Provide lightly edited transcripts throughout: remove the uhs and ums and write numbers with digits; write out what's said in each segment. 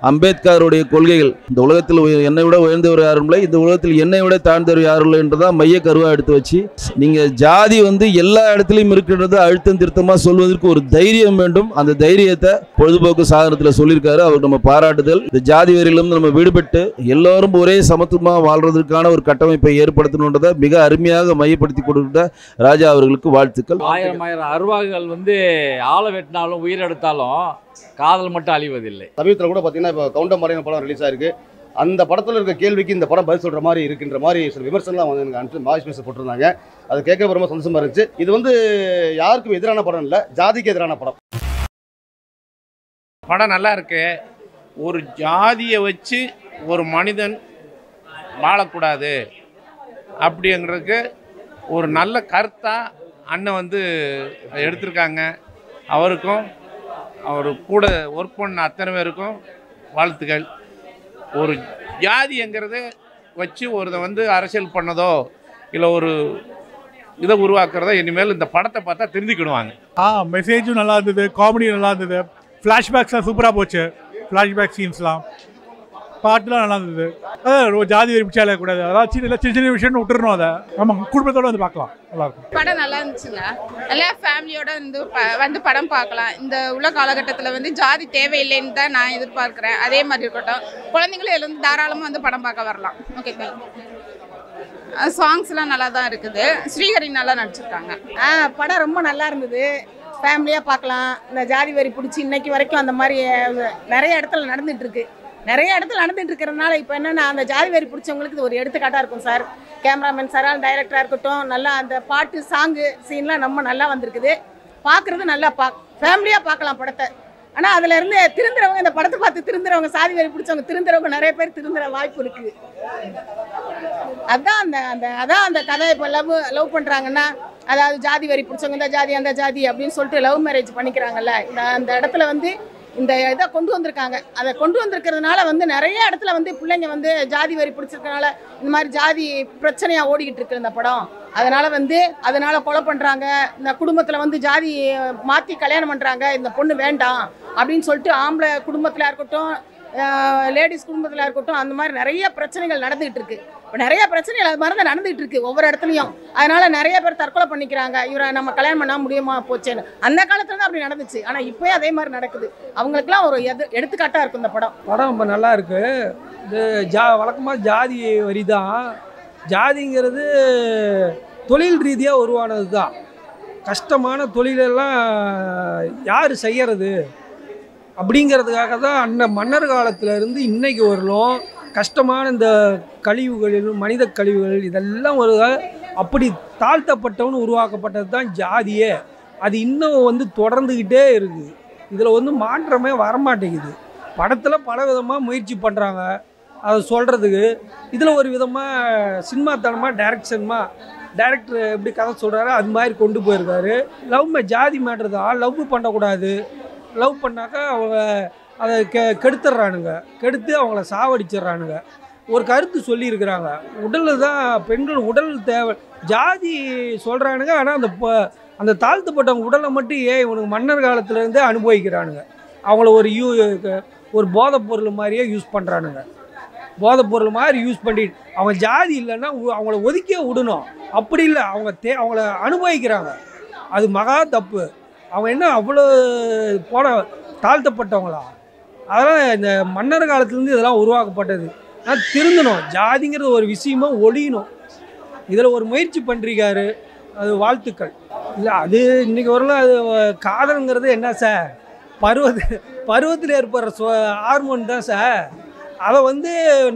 அம்பேத்கருடைய கொள்கைகள் இந்த உலகத்தில் என்னை விட உயர்ந்தவர் யாரும் இல்லை, இந்த உலகத்தில் என்னை விட தாழ்ந்தவர் யாரும் இல்லை என்றுதான் மைய கருவா எடுத்து வச்சு நீங்க ஜாதி எல்லா இடத்துலையும் இருக்கின்றது அழுத்தம் திருத்தமா சொல்வதற்கு ஒரு தைரியம் வேண்டும். அந்த தைரியத்தை பொழுதுபோக்கு சாதனத்தில் சொல்லியிருக்காரு. அவர் நம்ம பாராட்டுதல். இந்த ஜாதி வெறியிலிருந்து நம்ம விடுபட்டு எல்லோரும் ஒரே சமத்துவமா வாழ்றதுக்கான ஒரு கட்டமைப்பை ஏற்படுத்தணுன்றதை மிக அருமையாக மையப்படுத்தி கொடுத்த ராஜா அவர்களுக்கு வாழ்த்துக்கள். ஆயிரம் அருவாகள் ஆளை வெட்டினாலும் உயிரெடுத்தாலும் காதல் மட்டும் அழிவதில்லை. சமீபத்தில் கூட பார்த்தீங்கன்னா இப்போ கவுண்டமறையான படம் ரிலீஸ் ஆயிருக்கு. அந்த படத்தில் இருக்க கேள்விக்கு இந்த படம் பதில் சொல்கிற மாதிரி இருக்கின்ற மாதிரி சில விமர்சனம்லாம் எனக்கு அனுப்பிச்சு வாய்ஸ் மெசேஜ் போட்டிருந்தாங்க. அது கேட்க ரொம்ப சந்தோஷமாக இருந்துச்சு. இது யாருக்கும் எதிரான படம் இல்லை, ஜாதிக்கு எதிரான படம். படம் நல்லா இருக்கு. ஒரு ஜாதியை வச்சு ஒரு மனிதன் வாழக்கூடாது அப்படிங்கிறதுக்கு ஒரு நல்ல கருத்தாக அண்ணன் எடுத்திருக்காங்க. அவருக்கும் அவர் கூட ஒர்க் பண்ண அத்தனை பேருக்கும் வாழ்த்துக்கள். ஒரு ஜாதிங்கிறத வச்சு ஒருதை அரசியல் பண்ணதோ இல்லை ஒரு இதை உருவாக்குறதோ இனிமேல் இந்த படத்தை பார்த்தா தெரிஞ்சுக்கிடுவாங்க. மெசேஜும் நல்லா இருந்தது, காமெடி நல்லா இருந்தது, ஃப்ளாஷ்பேக்ஸ்லாம் சூப்பராக போச்சு. ஃப்ளாஷ்பேக் சீன்ஸ்லாம் பாட்டுலாம் நல்லா இருந்தது. அதான் ஜாதி வெறிப்பிச்சாலே கூடாது, அதாவது சின்ன சின்ன விஷயம்னு விட்டுறணும். அதை நம்ம குடும்பத்தோடு பார்க்கலாம், நல்லாயிருக்கும். படம் நல்லா இருந்துச்சுங்க. எல்லா ஃபேமிலியோட படம் பார்க்கலாம். இந்த உள்ள காலகட்டத்தில் ஜாதி தேவையில்லைன்னு தான் நான் எதிர்பார்க்குறேன். அதே மாதிரி இருக்கட்டும், குழந்தைங்களும் தாராளமாக படம் பார்க்க வரலாம். ஓகே, சாங்ஸ்லாம் நல்லா தான் இருக்குது. ஸ்ரீஹரி நல்லா நடிச்சிருக்காங்க. படம் ரொம்ப நல்லா இருந்தது. ஃபேமிலியாக பார்க்கலாம். இந்த ஜாதி வெறி பிடிச்சி இன்னைக்கு வரைக்கும் அந்த மாதிரி நிறைய இடத்துல நடந்துகிட்ருக்கு. நிறைய இடத்துல நடந்துட்டு இருக்கிறதுனால இப்போ என்னென்னா அந்த ஜாதி வெறி பிடிச்சவங்களுக்கு இது ஒரு எடுத்துக்காட்டாக இருக்கும் சார். கேமராமேன் சாரால் டைரக்டராக இருக்கட்டும், நல்லா அந்த பாட்டு சாங்கு சீன்லாம் ரொம்ப நல்லா வந்திருக்குது. பார்க்குறது நல்லா ஃபேமிலியாக பார்க்கலாம் படத்தை. ஆனால் அதிலேருந்து திருந்துறவங்க, இந்த படத்தை பார்த்து திருந்துறவங்க, சாதி வெறி பிடிச்சவங்க திருந்துறவங்க நிறைய பேர் திருந்துற வாய்ப்பு இருக்குது. அதான் அந்த கதை. இப்போ லவ் பண்ணுறாங்கன்னா, அதாவது ஜாதி வெறி பிடிச்சவங்க இந்த ஜாதி அந்த ஜாதி அப்படின்னு சொல்லிட்டு லவ் மேரேஜ் பண்ணிக்கிறாங்கல்ல. அந்த இடத்துல இந்த இதை கொண்டு வந்திருக்காங்க. அதை கொண்டு வந்திருக்கிறதுனால நிறைய இடத்துல பிள்ளைங்க ஜாதி வரி பிடிச்சிருக்கனால இந்த மாதிரி ஜாதி பிரச்சனையாக ஓடிக்கிட்டு இருக்கு இந்த படம். அதனால் கொலை பண்ணுறாங்க. இந்த குடும்பத்தில் ஜாதி மாற்றி கல்யாணம் பண்ணுறாங்க. இந்த பொண்ணு வேண்டாம் அப்படின்னு சொல்லிட்டு ஆம்பளை குடும்பத்தில் இருக்கட்டும், லேடிஸ் குடும்பத்தில் இருக்கட்டும், அந்த மாதிரி நிறைய பிரச்சனைகள் நடந்துகிட்டு இருக்கு. இப்போ நிறைய பிரச்சனைகள் அது மாதிரி தான் நடந்துகிட்டு இருக்கு ஒவ்வொரு இடத்துலையும். அதனால் நிறைய பேர் தற்கொலை பண்ணிக்கிறாங்க. இவரை நம்ம கல்யாணம் பண்ணால் முடியுமா போச்சேன்னு. அந்த காலத்தில் தான் அப்படி நடந்துச்சு. ஆனால் இப்போயே அதே மாதிரி நடக்குது. அவங்களுக்குலாம் ஒரு எடுத்துக்காட்டாக இருக்கும் இந்த படம். ரொம்ப நல்லா இருக்குது. இது வழக்கமாக ஜாதி வரி தான். ஜாதிங்கிறது தொழில் ரீதியாக உருவானது தான். கஷ்டமான தொழிலெல்லாம் யார் செய்கிறது அப்படிங்கிறதுக்காக தான் அந்த மன்னர் காலத்திலேருந்து இன்றைக்கி வரலும் கஷ்டமான இந்த கழிவுகளில் மனித கழிவுகள் இதெல்லாம் ஒரு அப்படி தாழ்த்தப்பட்டவனு உருவாக்கப்பட்டது தான் ஜாதியே. அது இன்னும் தொடர்ந்துக்கிட்டே இருக்குது. இதில் மாற்றமே வரமாட்டேங்குது. படத்தில் பல விதமாக முயற்சி பண்ணுறாங்க அதை சொல்கிறதுக்கு. இதில் ஒரு விதமாக சினிமாத்தனமாக டைரக்டர் எப்படி கதை சொல்கிறாரோ அது மாதிரி கொண்டு போயிருக்காரு. ஜாதி மேட்ரு தான். லவ் பண்ணக்கூடாது. லவ் பண்ணாக்கா அவங்க அதை கெடுத்துட்றானுங்க, கெடுத்து அவங்கள சாவடிச்சிட்றானுங்க. ஒரு கருத்து சொல்லியிருக்கிறாங்க. உடலில் தான் பெண்கள் உடல் தேவை ஜாதி சொல்கிறானுங்க. ஆனால் அந்த தாழ்த்தப்பட்டவங்க உடலை மட்டும் இவனுக்கு மன்னர் காலத்துலேருந்தே அனுபவிக்கிறானுங்க. அவங்கள ஒரு போதைப் பொருள் மாதிரியே யூஸ் பண்ணுறானுங்க. போதைப் பொருள் மாதிரி யூஸ் பண்ணிட்டு அவங்க ஜாதி இல்லைன்னா அவங்கள ஒதுக்கியே விடணும். அப்படி இல்லை, அவங்கள அனுபவிக்கிறாங்க. அது மகா தப்பு. அவங்க என்ன அவ்வளோ தாழ்த்தப்பட்டவங்களா? அதெல்லாம் இந்த மன்னர் காலத்துலேருந்து இதெல்லாம் உருவாக்கப்பட்டது. ஆனால் திருந்தணும். ஜாதிங்கிறது ஒரு விஷயமா ஒழியணும். இதில் ஒரு முயற்சி பண்ணிருக்காரு. அது வாழ்த்துக்கள். இல்லை அது இன்றைக்கி வரலாம். அது காதல்ங்கிறது என்ன சார், பருவத்தில் ஏற்படுற ஹார்மோன் தான் சார். அதை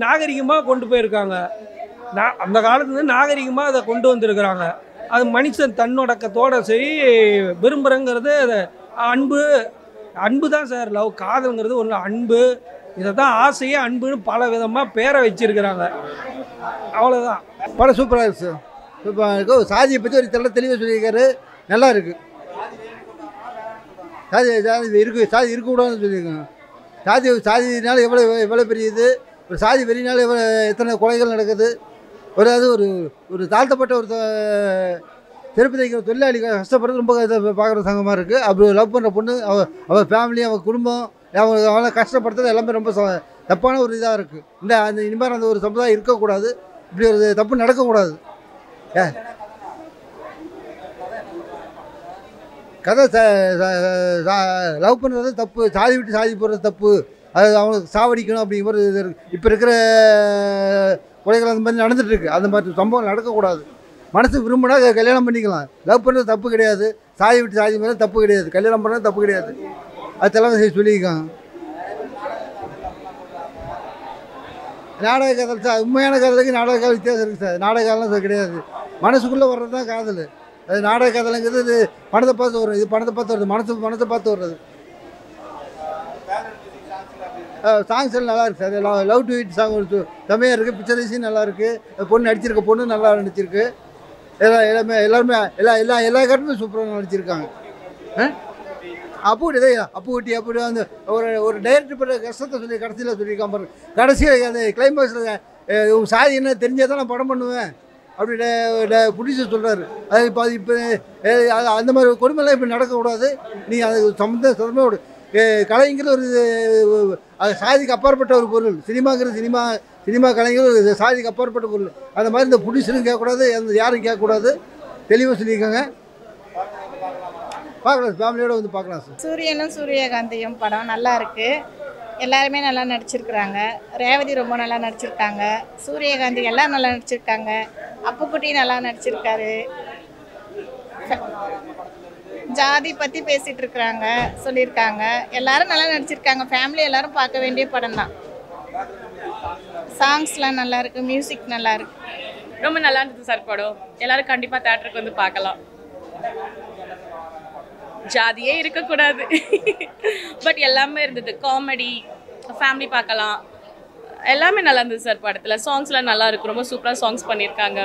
நாகரிகமாக கொண்டு போயிருக்காங்க. அந்த காலத்துலேருந்து நாகரிகமாக அதை கொண்டு வந்திருக்கிறாங்க. அது மனுஷன் தன்னொடக்கத்தோடு சரி விரும்புகிறங்கிறது அன்பு தான் சார். லவ் காதல்ங்கிறது ஒன்று அன்பு. இதை தான் ஆசையே அன்புன்னு பல விதமாக பேரை வச்சிருக்கிறாங்க. அவ்வளோதான். படம் சூப்பராக இருக்குது சார். சூப்பராக இருக்குது. சாதியை பற்றி ஒரு தெளிவாக சொல்லியிருக்காரு. நல்லா இருக்குது. சாதி இருக்கக்கூடாதுன்னு சொல்லியிருக்காங்க. சாதினால எவ்வளோ பெரிய இது. ஒரு சாதி வெறினால எத்தனை கொலைகள் நடக்குது. ஒரு தாழ்த்தப்பட்ட ஒரு செருப்பு தைக்கிற தொழிலாளி கஷ்டப்படுறது ரொம்ப பார்க்குற சங்கமாக இருக்குது. அப்படி லவ் பண்ணுற பொண்ணு அவள் ஃபேமிலி, அவள் குடும்பம் அவங்கள கஷ்டப்படுத்துறது எல்லாமே ரொம்ப தப்பான ஒரு இதாக இருக்குது. அந்த இனிமேல் அந்த ஒரு சமுதாயம் இருக்கக்கூடாது, இப்படி ஒரு தப்பு நடக்கக்கூடாது. கதை லவ் பண்ணுறது தப்பு, சாதி விட்டு சாதி போடுறது தப்பு, அது அவங்களுக்கு சாவடிக்கணும் அப்படிங்கிற மாதிரி இது இருக்குது. இப்போ இருக்கிற கொலைகள் அந்த மாதிரி நடந்துகிட்ருக்கு. அந்த மாதிரி சம்பவம் நடக்கக்கூடாது. மனசு விரும்பினா கல்யாணம் பண்ணிக்கலாம். லவ் பண்ணுறது தப்பு கிடையாது, சாதி விட்டு சாதி மேலே தப்பு கிடையாது, கல்யாணம் பண்ணுறது தப்பு கிடையாது. அது தலைமை சொல்லியிருக்காங்க. நாடக காதல் சார், உண்மையான காதலுக்கு நாடக காதல் வித்தியாசம் இருக்குது சார். நாடக காதலாம் கிடையாது, மனசுக்குள்ளே வர்றது தான் காதல். அது நாடக காதலுங்கிறது இது பணத்தை பார்த்து வர்றது, இது பணத்தை பார்த்து வருது, மனத்தை பார்த்து வர்றது. சாங்ஸ் எல்லாம் நல்லா இருக்குது sir. Love to it song ஒரு செம்மையாக இருக்குது. பிக்சரைஸும் நல்லா இருக்குது. பொண்ணு நடிச்சிருக்க பொண்ணு நல்லா நடிச்சிருக்கு. எல்லாருமே எல்லா கட்டமே சூப்பராக நடிச்சிருக்காங்க. அப்படி அப்படி வந்து ஒரு டைரக்டர் பண்ணுற கஷ்டத்தை சொல்லி கடைசியில் சொல்லியிருக்கான் பாருங்க. கடைசியில் அந்த கிளைமேக்ஸில் உங்கள் சாதி என்ன தெரிஞ்சால் தான் நான் படம் பண்ணுவேன் அப்படி ப்ரொடியூசர் சொல்கிறாரு. அது இப்போ அந்த மாதிரி கொடுமைலாம் இப்போ நடக்கக்கூடாது. நீங்கள் அது சம்மந்தமே கலைங்கிறது ஒரு அது சாதிக்கு அப்பாற்பட்ட ஒரு பொருள். சினிமாங்கிறது சினிமா கலைஞர் சாதிக்கு அப்பாற்பட்ட பொருள். அந்த மாதிரி இந்த ப்ரொடியூசரும் கேட்கக்கூடாது, யாரும் கேட்கக்கூடாது. தெளிவாக சொல்லியிருக்காங்க. பார்க்கலாம், ஃபேமிலியோடு வந்து பார்க்கலாம் சார். சூரியனும் சூரியகாந்தியும் படம் நல்லா இருக்குது. எல்லாருமே நல்லா நடிச்சிருக்கிறாங்க. ரேவதி ரொம்ப நல்லா நடிச்சிருக்காங்க. சூரியகாந்தி எல்லாம் நல்லா நடிச்சிருக்காங்க. அப்புக்குட்டி நல்லா நடிச்சிருக்காரு. ஜாதி பற்றி பேசிகிட்டு இருக்கிறாங்க, சொல்லியிருக்காங்க. எல்லாரும் நல்லா நடிச்சிருக்காங்க. ஃபேமிலி எல்லாரும் பார்க்க வேண்டிய படம் தான். சாங்ஸ்லாம் நல்லா இருக்குது, மியூசிக் நல்லா இருக்குது. ரொம்ப நல்லா இருந்தது சார் படம். எல்லாரும் கண்டிப்பாக தேட்டருக்கு வந்து பார்க்கலாம். ஜாதியே இருக்கக்கூடாது, பட் எல்லாமே இருந்தது. காமெடி, ஃபேமிலி பார்க்கலாம், எல்லாமே நல்லா இருந்தது சார் படத்தில். சாங்ஸ்லாம் நல்லா இருக்கு, ரொம்ப சூப்பராக சாங்ஸ் பண்ணியிருக்காங்க.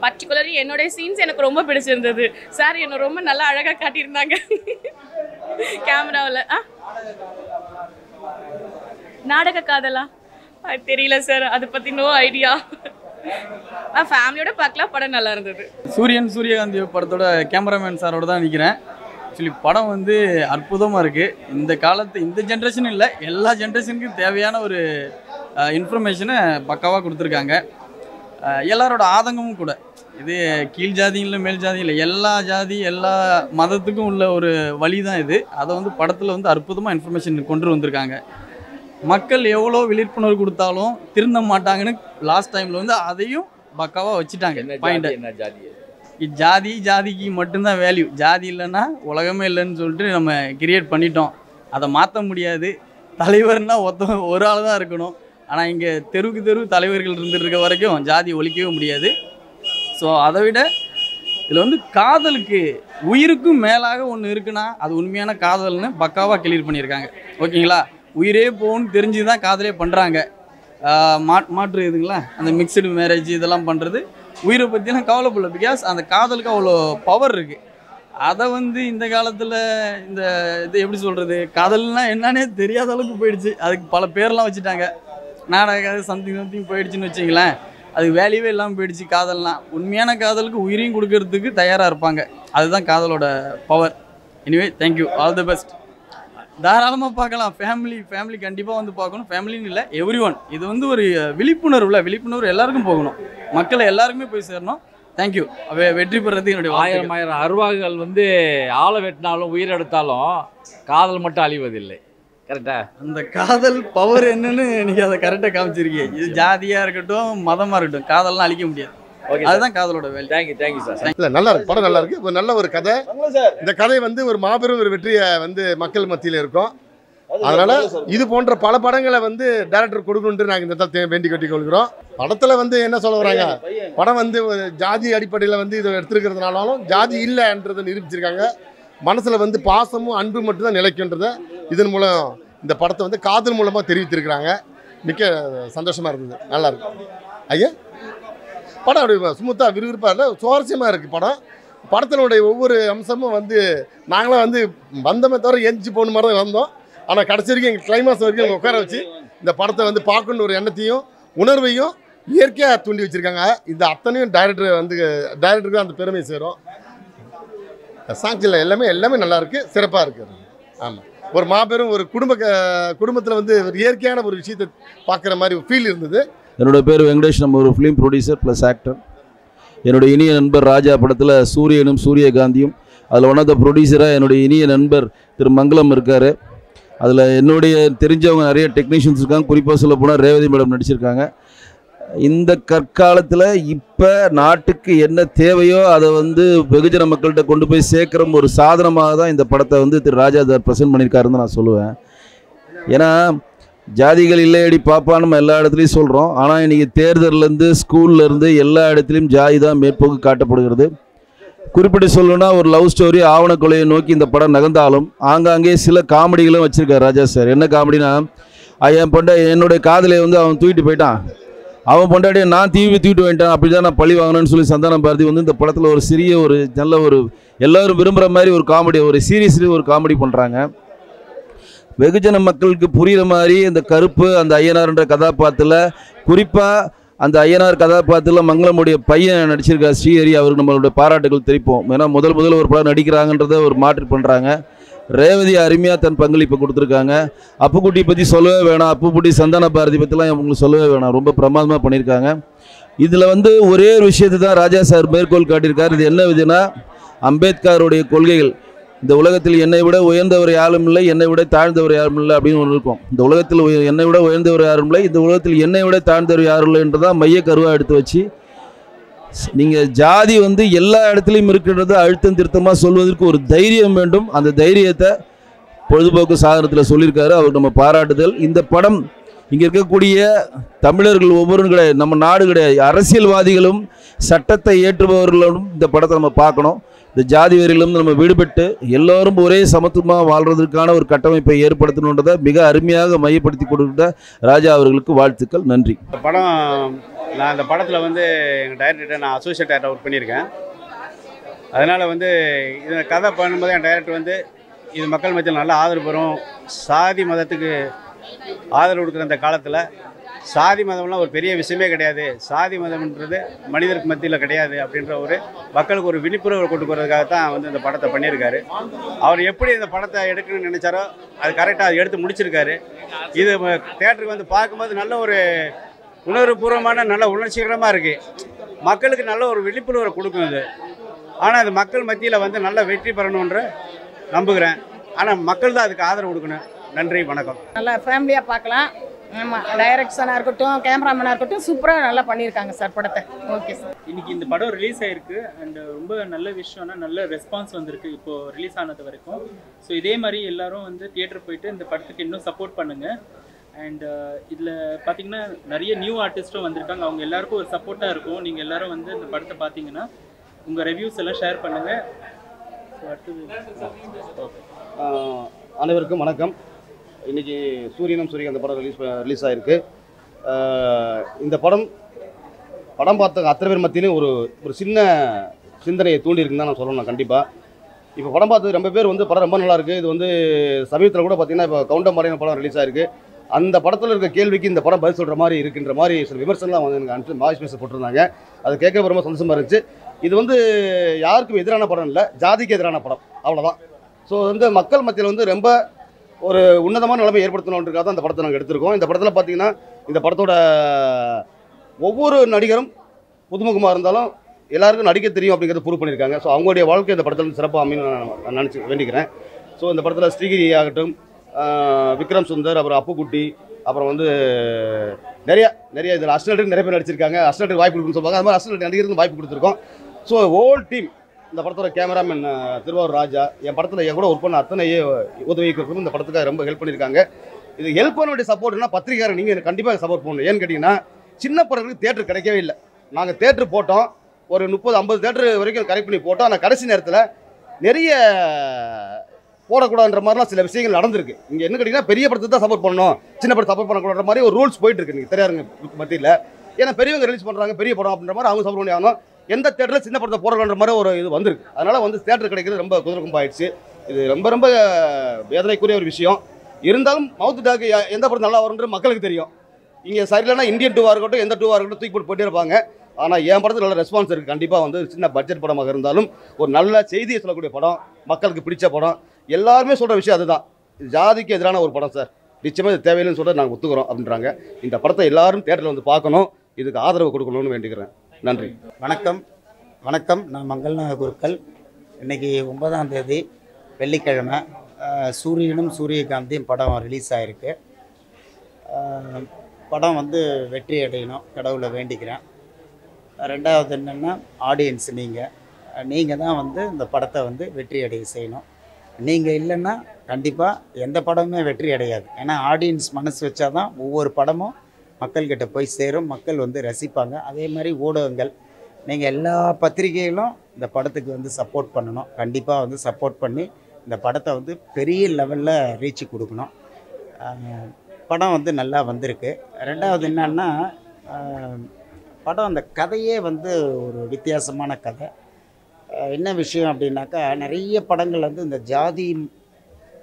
பர்டிகுலர்லி என்னுடைய சீன்ஸ் எனக்கு ரொம்ப பிடிச்சிருந்தது. சார் என்னை ரொம்ப நல்லா அழகாக காட்டியிருந்தாங்க கேமராவில். நாடக காதலா அது தெரியல சார், அதை பற்றி நோ ஐடியா. ஃபேமிலியோட பார்க்கலாம், படம் நல்லா இருந்தது. சூரியகாந்தி படத்தோட கேமராமேன் சாரோட தான் நிற்கிறேன். ஆக்சுவலி படம் வந்து அற்புதமாக இருக்குது. இந்த காலத்து இந்த ஜென்ரேஷன் இல்லை, எல்லா ஜென்ரேஷனுக்கும் தேவையான ஒரு இன்ஃபர்மேஷனை பக்காவாக கொடுத்துருக்காங்க. எல்லாரோட ஆதங்கமும் கூட. இது கீழ் ஜாதியும் இல்லை, மேல் ஜாதியும் இல்லை, எல்லா ஜாதி எல்லா மதத்துக்கும் உள்ள ஒரு வழி தான் இது. அதை வந்து படத்தில் வந்து அற்புதமாக இன்ஃபர்மேஷன் கொண்டு வந்திருக்காங்க. மக்கள் எவ்வளோ விழிப்புணர்வு கொடுத்தாலும் திருந்த மாட்டாங்கன்னு லாஸ்ட் டைமில் வந்து அதையும் பக்காவாக வச்சுட்டாங்க. பாயிண்ட் ஜாதிக்கு மட்டும்தான் வேல்யூ, ஜாதி இல்லைன்னா உலகமே இல்லைன்னு சொல்லிட்டு நம்ம கிரியேட் பண்ணிட்டோம். அதை மாற்ற முடியாது. தலைவர்னா ஒரு ஆள் தான் இருக்கணும். ஆனால் இங்கே தெருவுக்கு தலைவர்கள் இருந்துட்டு இருக்க வரைக்கும் ஜாதி ஒழிக்கவே முடியாது. ஸோ அதை விட இதில் வந்து காதலுக்கு உயிருக்கும் மேலாக ஒன்று இருக்குன்னா அது உண்மையான காதல்னு பக்காவாக கிளியர் பண்ணியிருக்காங்க. ஓகேங்களா? உயிரே போகணுன்னு தெரிஞ்சு தான் காதலே பண்ணுறாங்க. மாற்று இதுங்களா, அந்த மிக்சடு மேரேஜ் இதெல்லாம் பண்ணுறது உயிரை பற்றிலாம் கவலைப்படல. பிகாஸ் அந்த காதலுக்கு அவ்வளோ பவர் இருக்குது. அதை வந்து இந்த காலத்தில் இந்த இது எப்படி சொல்கிறது, காதல்னால் என்னன்னே தெரியாத அளவுக்கு போயிடுச்சு. அதுக்கு பல பேர்லாம் வச்சுட்டாங்க. நாடக சம்திங் போயிடுச்சுன்னு வச்சிங்களேன், அது வேல்யூவே இல்லாமல் போயிடுச்சு. காதல்னால் உண்மையான காதலுக்கு உயிரையும் கொடுக்கறதுக்கு தயாராக இருப்பாங்க. அதுதான் காதலோட power. Anyway thank you, all the best. தாராளமாக பார்க்கலாம். ஃபேமிலி கண்டிப்பாக வந்து பார்க்கணும். ஃபேமிலின்னு இல்லை, எவ்ரி ஒன். இது வந்து ஒரு விழிப்புணர்வு எல்லாருக்கும் போகணும். மக்களை எல்லாருக்குமே போய் சேரணும். தேங்க்யூ. வெற்றி பெறதுக்கு என்னுடைய ஆயிரம் அருவாகுகள் வந்து ஆளை வெட்டினாலும் உயிரெடுத்தாலும் காதல் மட்டும் அழிவதில்லை. கரெக்டா? அந்த காதல் பவர் என்னன்னு நீங்கள் அதை கரெக்டாக காமிச்சிருக்கீங்க. இது ஜாதியாக இருக்கட்டும், மதமாக இருக்கட்டும், காதல்லாம் அழிக்க முடியாது. அதுதான் காதலோட வேலை. Thank you sir. இல்லை, நல்லா இருக்கு, படம் நல்லா இருக்கு. ஒரு நல்ல ஒரு கதை. இந்த கதை வந்து ஒரு மாபெரும் ஒரு வெற்றியை வந்து மக்கள் மத்தியில் இருக்கும். அதனால இது போன்ற பல படங்களை வந்து டைரக்டர் கொடுக்கணுன்ட்டு நாங்கள் இந்த இடத்துல வேண்டி கட்டி கொள்கிறோம். படத்தில் வந்து என்ன சொல்ல வராங்க, படம் வந்து ஜாதி அடிப்படையில் வந்து இதை எடுத்துருக்கிறதுனாலும் ஜாதி இல்லைன்றதை நிரூபிச்சிருக்காங்க. மனசில் வந்து பாசமும் அன்பு மட்டும்தான் நிலைக்குன்றதை இதன் மூலம் இந்த படத்தை வந்து காதல் மூலமாக தெரிவித்திருக்கிறாங்க. மிக்க சந்தோஷமாக இருந்தது. நல்லா இருக்கு ஐயா. படம் அப்படி ஸ்மூத்தாக விறுவிறுப்பாக இல்லை, சுவாரஸ்யமாக இருக்குது படம். படத்தினுடைய ஒவ்வொரு அம்சமும் வந்து நாங்களாம் வந்து வந்தமே தவிர எந்திச்சு போன மாதிரி தான் வந்தோம். ஆனால் கடைசி வரைக்கும் எங்கள் கிளைமாக்ஸ் வரைக்கும் எங்கள் உட்கார வச்சு இந்த படத்தை வந்து பார்க்கணுன்ற ஒரு எண்ணத்தையும் உணர்வையும் இயற்கையாக தூண்டி வச்சுருக்காங்க. இந்த அத்தனையும் டைரக்டருக்கு அந்த பெருமை சேரும். சாங்ஸில் எல்லாமே நல்லாயிருக்கு, சிறப்பாக இருக்குது. ஆமாம். ஒரு மாபெரும் ஒரு குடும்பத்தில் வந்து ஒரு இயற்கையான ஒரு விஷயத்தை பார்க்குற மாதிரி ஒரு ஃபீல் இருந்தது. என்னோடய பேர் வெங்கடேஷ். நம்ம ஒரு ஃபிலிம் ப்ரொடியூசர் ப்ளஸ் ஆக்டர். என்னுடைய இனிய நண்பர் ராஜா படத்தில் சூரியனும் சூரியகாந்தியும், அதில் ஒன் ஆஃப் த ப்ரொடியூசராக என்னுடைய இனிய நண்பர் திரு மங்களம் இருக்கார். அதில் என்னுடைய தெரிஞ்சவங்க நிறைய டெக்னீஷியன்ஸ் இருக்காங்க. குறிப்பாக சொல்ல போனால் ரேவதி மேடம் நடிச்சிருக்காங்க. இந்த கற்காலத்தில் இப்போ நாட்டுக்கு என்ன தேவையோ அதை வந்து வெகுஜன மக்கள்கிட்ட கொண்டு போய் சேர்க்குற ஒரு சாதனமாக தான் இந்த படத்தை வந்து திரு ராஜா ப்ரெசென்ட் பண்ணியிருக்காருன்னு நான் சொல்லுவேன். ஏன்னா ஜாதிகள் இல்லையடி பாப்பான்னு நம்ம எல்லா இடத்துலையும் சொல்கிறோம். ஆனால் இன்றைக்கி தேர்தலேருந்து ஸ்கூல்லேருந்து எல்லா இடத்துலையும் ஜாதி தான் மேற்போக்கு காட்டப்படுகிறது. குறிப்பிட்டு சொல்லணும்னா ஒரு லவ் ஸ்டோரி ஆவண கொலையை நோக்கி இந்த படம் நகர்ந்தாலும் ஆங்காங்கே சில காமெடிகளும் வச்சுருக்காரு ராஜா சார். என்ன காமெடினா, என்னுடைய காதலை வந்து அவன் தூக்கிட்டு போயிட்டான், அவன் பொண்டாடியை நான் தூக்கிட்டு வந்துட்டான், அப்படி தான் நான் பழி வாங்கினேன்னு சொல்லி சந்தான பாரதி வந்து இந்த படத்தில் ஒரு சிறிய ஒரு நல்ல ஒரு எல்லோரும் விரும்புகிற மாதிரி ஒரு காமெடி, ஒரு சீரியஸ்லி ஒரு காமெடி பண்ணுறாங்க. வெகுஜன மக்களுக்கு புரிகிற மாதிரி இந்த கருப்பு அந்த ஐயனார்ன்ற கதாபாத்திரத்தில், குறிப்பாக அந்த ஐயனார் கதாபாத்திரத்தில் மங்களமுடைய பையன் நடிச்சிருக்கார் ஸ்ரீஹரி. அவருக்கு நம்மளுடைய பாராட்டுகள் தெரிவிப்போம். ஏன்னா முதல் ஒரு படம் நடிக்கிறாங்கன்றதை ஒரு மாற்றி பண்ணுறாங்க. ரேவதி அருமையாக தன் பங்களிப்பை கொடுத்துருக்காங்க. அப்புக்குட்டி பற்றி சொல்லவே வேணாம். அப்புக்குட்டி சந்தான பாரதி பற்றிலாம் உங்களுக்கு சொல்லவே வேணாம். ரொம்ப பிரமாதமாக பண்ணியிருக்காங்க. இதில் வந்து ஒரே ஒரு விஷயத்தை தான் ராஜா சார் மேற்கோள் காட்டியிருக்கார். இது என்ன விதினா, அம்பேத்கருடைய கொள்கைகள். இந்த உலகத்தில் என்னை விட உயர்ந்தவர் யாரும் இல்லை, என்னை விட தாழ்ந்தவர் யாரும் இல்லை அப்படின்னு ஒன்று இருக்கும். இந்த உலகத்தில் என்னை விட உயர்ந்தவர் யாரும் இல்லை, இந்த உலகத்தில் என்னை விட தாழ்ந்தவர் யாரும் இல்லை என்றதான் மைய கருவாக எடுத்து வச்சு, நீங்கள் ஜாதி வந்து எல்லா இடத்துலையும் இருக்கின்றது அழுத்தம் திருத்தமாக சொல்வதற்கு ஒரு தைரியம் வேண்டும். அந்த தைரியத்தை பொழுதுபோக்கு சாதனத்தில் சொல்லியிருக்காரு. அவருக்கு நம்ம பாராட்டுதல். இந்த படம் இங்கே இருக்கக்கூடிய தமிழர்கள் ஒவ்வொருவரும் கிடையாது, நம்ம நாடு கிடையாது, அரசியல்வாதிகளும் சட்டத்தை ஏற்றுபவர்களும் இந்த படத்தை நம்ம பார்க்கணும். இந்த ஜாதி வெறியிலிருந்து நம்ம விடுபட்டு எல்லோரும் ஒரே சமத்துவமாக வாழ்கிறதுக்கான ஒரு கட்டமைப்பை ஏற்படுத்தணுன்றதை மிக அருமையாக மையப்படுத்தி கொடுத்த ராஜா அவர்களுக்கு வாழ்த்துக்கள். நன்றி. படம் நான் இந்த படத்தில் வந்து எங்கள் டைரக்டர் நான் அசோசியேட் டைரக்டர் ஒர்க் பண்ணியிருக்கேன். அதனால் வந்து இதை கதை பண்ணும்போது என் டைரக்டர் வந்து இது மக்கள் மத்தியில் நல்ல ஆதரவு பெறும், சாதி மதத்துக்கு ஆதரவு கொடுக்குற அந்த காலத்தில் சாதி மதம்லாம் ஒரு பெரிய விஷயமே கிடையாது, சாதி மதம்ன்றது மனிதருக்கு மத்தியில் கிடையாது அப்படின்ற ஒரு மக்களுக்கு ஒரு விழிப்புணர்வு கொண்டு போகிறதுக்காக தான் வந்து இந்த படத்தை பண்ணியிருக்காரு. அவர் எப்படி இந்த படத்தை எடுக்கணும்னு நினச்சாரோ அது கரெக்டாக எடுத்து முடிச்சிருக்காரு. இது தேட்டருக்கு வந்து பார்க்கும்போது நல்ல ஒரு உணர்வுபூர்வமான நல்ல உணர்ச்சிகரமாக இருக்குது. மக்களுக்கு நல்ல ஒரு விழிப்புணர்வை கொடுக்கும் இது. ஆனால் அது மக்கள் மத்தியில் வந்து நல்ல வெற்றி பெறணுன்ற நம்புகிறேன். ஆனால் மக்கள் தான் அதுக்கு ஆதரவு கொடுக்கணும். நன்றி, வணக்கம். நல்லா ஃபேமிலியாக பார்க்கலாம். ஆமாம், டைரக்ஷனாக இருக்கட்டும், கேமராமேனாக இருக்கட்டும், சூப்பராக நல்லா பண்ணியிருக்காங்க சார் படத்தை. Okay sir. இன்னைக்கு இந்த படம் ரிலீஸ் ஆயிருக்கு அண்ட் ரொம்ப நல்ல விஷயம்னா நல்ல ரெஸ்பான்ஸ் வந்திருக்கு இப்போது ரிலீஸ் ஆனது வரைக்கும். ஸோ இதே மாதிரி எல்லாரும் வந்து தியேட்டர் போயிட்டு இந்த படத்துக்கு இன்னும் சப்போர்ட் பண்ணுங்கள். அண்ட் இதில் பார்த்தீங்கன்னா நிறைய நியூ ஆர்டிஸ்ட்டும் வந்திருக்காங்க. அவங்க எல்லாருக்கும் ஒரு சப்போர்ட்டாக இருக்கும். நீங்கள் எல்லோரும் வந்து இந்த படத்தை பார்த்தீங்கன்னா உங்கள் ரிவ்யூஸ் எல்லாம் ஷேர் பண்ணுங்கள். ஸோ அடுத்தது அனைவருக்கும் வணக்கம். இன்றைக்கி சூரியனும் சூரியன் அந்த படம் ரிலீஸ் ஆகிருக்கு. இந்த படம் பார்த்த அத்தனை பேர் மத்தியிலும் ஒரு சின்ன சிந்தனையை தூண்டியிருக்குன்னு தான் நான் சொல்லணும். கண்டிப்பாக இப்போ படம் பார்த்து ரொம்ப பேர் வந்து படம் ரொம்ப நல்லாயிருக்கு. இது வந்து சமீபத்தில் கூட பார்த்திங்கன்னா இப்போ கவுண்டம் மறைன படம் ரிலீஸ் ஆகிருக்கு. அந்த படத்தில் இருக்க கேள்விக்கு இந்த படம் பதில் சொல்கிற மாதிரி இருக்குன்ற மாதிரி சில விமர்சனம்லாம் வந்து எனக்கு அனுப்பிச்சு வாய்ஸ் மெசேஜ் போட்டிருந்தாங்க. அது கேட்க ரொம்ப சந்தோஷமாக இருந்துச்சு. இது வந்து யாருக்கும் எதிரான படம் இல்லை, ஜாதிக்கு எதிரான படம், அவ்வளோதான். ஸோ வந்து மக்கள் மத்தியில் வந்து ரொம்ப ஒரு உன்னதமான நிலைமை ஏற்படுத்தணுன்றதுக்காக தான் இந்த படத்தை நாங்கள் எடுத்திருக்கோம். இந்த படத்தில் பார்த்தீங்கன்னா இந்த படத்தோட ஒவ்வொரு நடிகரும் புதுமுகமாக இருந்தாலும் எல்லாருக்கும் நடிக்க தெரியும் அப்படிங்கிறத ப்ரூவ் பண்ணியிருக்காங்க. ஸோ அவங்களுடைய வாழ்க்கை இந்த படத்தில் சிறப்பாக அமைன்னு நான் நினச்சி வேண்டிக்கிறேன். ஸோ இந்த படத்தில் ஸ்ரீகிரி ஆகட்டும், விக்ரம் சுந்தர், அப்புறம் அப்புக்குட்டி, அப்புறம் வந்து நிறைய இதில் அஸ்டன்ட்டுக்கு நிறைய பேர் நடிச்சிருக்காங்க. அஸ்டன்ட்டுக்கு வாய்ப்பு கொடுக்குன்னு சொல்லுவாங்க. அது மாதிரி அஸ்டன்ட் நடிகருக்கு வாய்ப்பு கொடுத்துருக்கோம். ஸோ ஹோல் டீம், இந்த படத்தோட கேமராமேன் திருவாரூர் ராஜா, என் படத்தில் என் கூட ஒர்க் பண்ண அத்தனையே உதவிக்கும் இந்த படத்துக்காக ரொம்ப ஹெல்ப் பண்ணியிருக்காங்க. இது ஹெல்ப் பண்ண வேண்டிய சப்போர்ட்னா பத்திரிகையாளர் நீங்கள் எனக்கு கண்டிப்பாக சப்போர்ட் பண்ணணும். ஏன்னு கேட்டிங்கன்னா சின்ன படங்களுக்கு தேட்டர் கிடைக்கவே இல்லை. நாங்கள் தேட்டர் போட்டோம், ஒரு 30-50 தேட்டர் வரைக்கும் கரெக்ட் பண்ணி போட்டோம். ஆனால் கடைசி நேரத்தில் நிறைய போடக்கூடாதுன்ற மாதிரிலாம் சில விஷயங்கள் நடந்திருக்கு. இங்கே என்ன கேட்டிங்கன்னா பெரிய படத்துக்கு தான் சப்போர்ட் பண்ணணும், சின்ன படத்தை சப்போர்ட் பண்ணக்கூடாத மாதிரி ஒரு ரூல்ஸ் போயிட்டு இருக்கு நீங்கள் தெரியாதுங்க மத்தியில். ஏன்னா பெரியவங்க ரிலீஸ் பண்ணுறாங்க பெரிய படம் அப்படின்ற மாதிரி அவங்க சப்போர்ட் பண்ணி ஆகணும். எந்த தேட்டரில் சின்ன படத்தை போடணுன்ற மாதிரி ஒரு இது வந்திருக்கு. அதனால் வந்து தேட்டர் கிடைக்கிறது ரொம்ப குதிரக்கும்பாயிடுச்சு. இது ரொம்ப ரொம்ப வேதனைக்குரிய ஒரு விஷயம். இருந்தாலும் மவுத் டாக் எந்த படம் நல்லா வரும்ன்ற மக்களுக்கு தெரியும். இங்கே சரியில்லைனா இந்தியன் 2 இருக்கட்டும், எந்த 2 இருக்கட்டும் தூக்கி போட்டு இருப்பாங்க. ஆனால் என் படத்தில் நல்ல ரெஸ்பான்ஸ் இருக்குது. கண்டிப்பாக வந்து சின்ன பட்ஜெட் படமாக இருந்தாலும் ஒரு நல்ல செய்தியை சொல்லக்கூடிய படம், மக்களுக்கு பிடிச்ச படம். எல்லாருமே சொல்கிற விஷயம் அதுதான். ஜாதிக்கு எதிரான ஒரு படம் சார், நிச்சயமாக இது தேவையில்லைன்னு சொல்லிட்டு நாங்கள் ஒத்துக்கிறோம் அப்படின்றாங்க. இந்த படத்தை எல்லாரும் தேட்டரில் வந்து பார்க்கணும், இதுக்கு ஆதரவு கொடுக்கணும்னு வேண்டிக்கிறேன். நன்றி. வணக்கம். நான் மங்கள்நாத குருக்கள். இன்றைக்கி 9ஆம் தேதி வெள்ளிக்கிழமை சூரியனும் சூரியகாந்தியும் படம் ரிலீஸ் ஆகிருக்கு. படம் வந்து வெற்றி அடையணும் கடவுளை வேண்டிக்கிறேன். ரெண்டாவது என்னென்னா ஆடியன்ஸ் நீங்கள் தான் வந்து இந்த படத்தை வந்து வெற்றி அடைய செய்யணும். நீங்கள் இல்லைன்னா கண்டிப்பாக எந்த படமுமே வெற்றி அடையாது. ஏன்னா ஆடியன்ஸ் மனசு வச்சா தான் ஒவ்வொரு படமும் மக்கள்கிட்ட போய் சேரும், மக்கள் வந்து ரசிப்பாங்க. அதே மாதிரி ஊடகங்கள், நீங்கள் எல்லா பத்திரிகைகளும் இந்த படத்துக்கு வந்து சப்போர்ட் பண்ணணும். கண்டிப்பாக வந்து சப்போர்ட் பண்ணி இந்த படத்தை வந்து பெரிய லெவலில் ரீச்சு கொடுக்கணும். படம் வந்து நல்லா வந்திருக்கு. ரெண்டாவது என்னன்னா படம் அந்த கதையே வந்து ஒரு வித்தியாசமான கதை. என்ன விஷயம் அப்படின்னாக்கா, நிறைய படங்கள் வந்து இந்த ஜாதி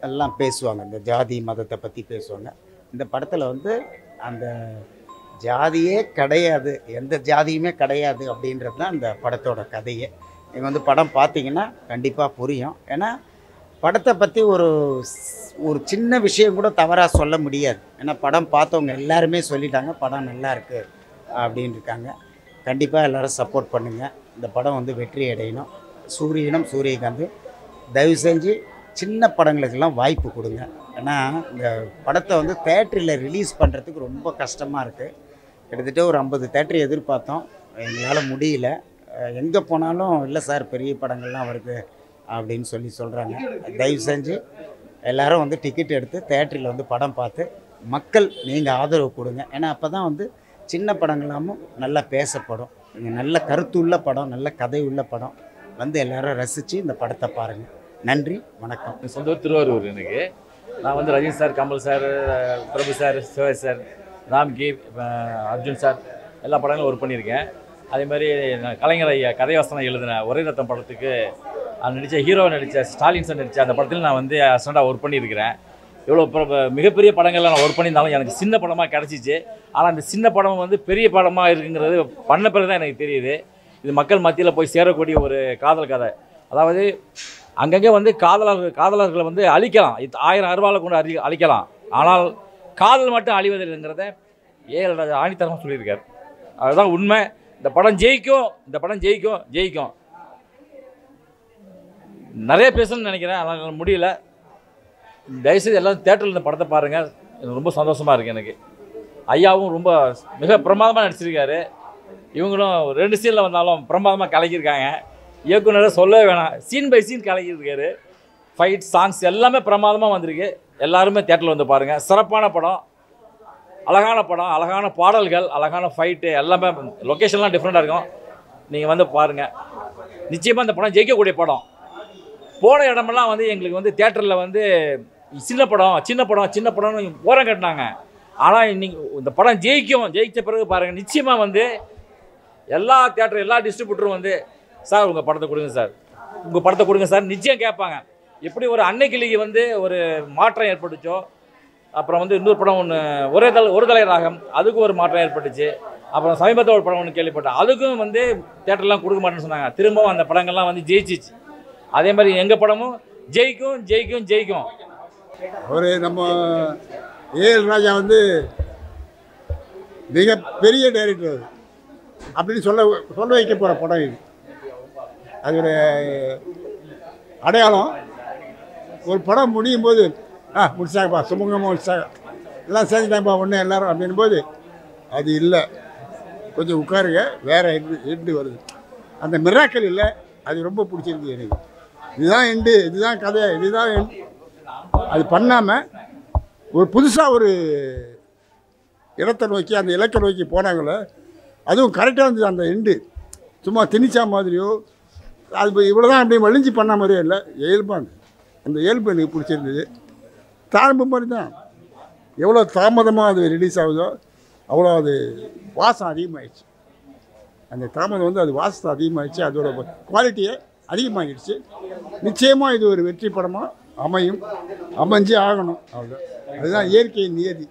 எல்லாம் பேசுவாங்க, இந்த ஜாதி மதத்தை பற்றி பேசுவாங்க. இந்த படத்தில் வந்து அந்த ஜாதியே கிடையாது, எந்த ஜாதியுமே கிடையாது அப்படின்றது தான் இந்த படத்தோட கதையே. நீங்கள் வந்து படம் பார்த்தீங்கன்னா கண்டிப்பாக புரியும். ஏன்னா படத்தை பற்றி ஒரு சின்ன விஷயம் கூட தவறாக சொல்ல முடியாது. ஏன்னா படம் பார்த்தவங்க எல்லாருமே சொல்லிட்டாங்க படம் நல்லா இருக்குது அப்படின்னு இருக்காங்க. கண்டிப்பாக எல்லோரும் சப்போர்ட் பண்ணுங்கள். இந்த படம் வந்து வெற்றி அடையணும். சூரியனும் சூரியகாந்தும் தயவு செஞ்சு சின்ன படங்களுக்கெல்லாம் வாய்ப்பு கொடுங்க. ஏன்னா இந்த படத்தை வந்து தேட்டரில் ரிலீஸ் பண்ணுறதுக்கு ரொம்ப கஷ்டமாக இருக்குது. கிட்டத்தட்ட ஒரு 50 தேட்டர் எதிர்பார்த்தோம், எங்களால் முடியல. எங்கே போனாலும் இல்லை சார் பெரிய படங்கள்லாம் வருது அப்படின்னு சொல்கிறாங்க. தயவு செஞ்சு எல்லோரும் வந்து டிக்கெட் எடுத்து தேட்டரில் வந்து படம் பார்த்து மக்கள் நீங்கள் ஆதரவு கொடுங்க. ஏன்னா அப்போ தான் வந்து சின்ன படங்களாமும் நல்லா பேசப்படும். நல்ல கருத்துள்ள படம், நல்ல கதை உள்ள படம் வந்து எல்லோரும் ரசித்து இந்த படத்தை பாருங்கள். நன்றி, வணக்கம். சொந்த ஊர் திருவாரூர். எனக்கு நான் வந்து Rajini sir, Kamal sir, Prabhu sir, Sivaji sir, Ramki, Arjun sir எல்லா படங்களும் ஒர்க் பண்ணியிருக்கேன். அதே மாதிரி நான் கலைஞர் ஐயா கதைவசனம் எழுதின ஒரே ரத்தம் படத்துக்கு நடித்த ஹீரோவை நடித்த ஸ்டாலின் சார் நடித்த அந்த படத்தில் நான் வந்து அசிஸ்டண்டாக ஒர்க் பண்ணியிருக்கிறேன். எவ்வளோ மிகப்பெரிய படங்கள்லாம் நான் ஒர்க் பண்ணியிருந்தாலும் எனக்கு சின்ன படமாக கிடச்சிச்சு. ஆனால் அந்த சின்ன படம் வந்து பெரிய படமாக இருக்குங்கிறது பண்ண பிறகு தான் எனக்கு தெரியுது. இது மக்கள் மத்தியில் போய் சேரக்கூடிய ஒரு காதல் கதை. அதாவது அங்கங்கே வந்து காதலர்களை வந்து அழிக்கலாம், 1000 அருவாலை கொண்டு அழிக்கலாம், ஆனால் காதல் மட்டும் அழிவதில்லைங்கிறத ஏழு ஆணித்தரமாக சொல்லியிருக்கார். அதுதான் உண்மை. இந்த படம் ஜெயிக்கும். நிறைய பேசணும்னு நினைக்கிறேன், ஆனால் முடியல. தயவுசெய்து எல்லாம் தேட்டரில் இந்த படத்தை பாருங்கள். எனக்கு ரொம்ப சந்தோஷமாக இருக்குது. எனக்கு ஐயாவும் ரொம்ப மிக பிரமாதமாக நடிச்சிருக்காரு. இவங்களும் 2 சீனில் வந்தாலும் பிரமாதமாக கலக்கியிருக்காங்க. இயக்குனரை சொல்லவே வேணாம், சீன் பை சீன் கலக்கியிருக்காரு. ஃபைட், சாங்ஸ் எல்லாமே பிரமாதமாக வந்திருக்கு. எல்லாருமே தேட்டரில் வந்து பாருங்கள். சிறப்பான படம், அழகான படம், அழகான பாடல்கள், அழகான ஃபைட்டு, எல்லாமே லொக்கேஷன்லாம் டிஃப்ரெண்ட்டாக இருக்கும். நீங்கள் வந்து பாருங்கள். நிச்சயமாக இந்த படம் ஜெயிக்கக்கூடிய படம். போன இடமெல்லாம் வந்து எங்களுக்கு வந்து தேட்டரில் வந்து சின்ன படம்னு ஓரம் கட்டினாங்க. ஆனால் இன்னைக்கு இந்த படம் ஜெயிச்ச பிறகு பாருங்கள், நிச்சயமாக வந்து எல்லா தேட்டரும் எல்லா டிஸ்ட்ரிபியூட்டரும் வந்து சார் உங்கள் படத்தை கொடுங்க சார் நிச்சயம் கேட்பாங்க. எப்படி ஒரு அன்னைக்கிளிக்கு வந்து ஒரு மாற்றம் ஏற்பட்டுச்சோ, அப்புறம் வந்து இன்னொரு படம் ஒன்று ஒரு தலை ராகம், அதுக்கு ஒரு மாற்றம் ஏற்பட்டுச்சு. அப்புறம் சமீபத்தில் ஒரு படம் ஒன்று கேள்விப்பட்டேன், அதுக்கும் வந்து தேட்டர்லாம் கொடுக்க மாட்டேன்னு சொன்னாங்க. திரும்பவும் அந்த படங்கள்லாம் வந்து ஜெயிச்சிச்சு. அதே மாதிரி எங்கள் படமும் ஜெயிக்கும். ஒரு நம்ம ஏஎல் ராஜா வந்து மிகப்பெரிய டைரக்டர் அப்படின்னு சொல்ல வைக்க போகிற படம் இது. அது ஒரு அடையாளம். ஒரு படம் முடியும் போது முடிச்சாங்கப்பா, சுமூகமாக முடிச்சாங்க, எல்லாம் சேர்ந்துட்டாங்கப்பா ஒன்று எல்லோரும் அப்படின்போது அது இல்லை. கொஞ்சம் உட்காருங்க, வேறு எண்டு வருது. அந்த மிராக்கள் இல்லை, அது ரொம்ப பிடிச்சிருக்கு எனக்கு. இதுதான் எண்டு, இதுதான் கதை, இதுதான் அது பண்ணாமல் ஒரு புதுசாக ஒரு இடத்தை நோக்கி, அந்த இலக்கை நோக்கி போனாங்களோ, அதுவும் கரெக்டாக இருந்தது. அந்த எண்டு சும்மா திணிச்சா மாதிரியோ, அது இவ்வளோ தான் அப்படியே வலிஞ்சு பண்ண மாதிரியோ இல்லை, இயல்பாங்க. அந்த இயல்பு எனக்கு பிடிச்சிருந்தது. தாழ்ம்பு மாதிரி தான், எவ்வளோ தாமதமாக அது ரிலீஸ் ஆகுதோ அவ்வளோ அது வாசம் அதிகமாகிடுச்சு. அந்த தாமதம் வந்து அது வாசம் அதிகமாகிடுச்சு, அதோட குவாலிட்டியை அதிகமாகிடுச்சு. நிச்சயமாக இது ஒரு வெற்றி படமாக அமைஞ்சு ஆகணும். அவ்வளோ, அதுதான் இயற்கையின் நியதி.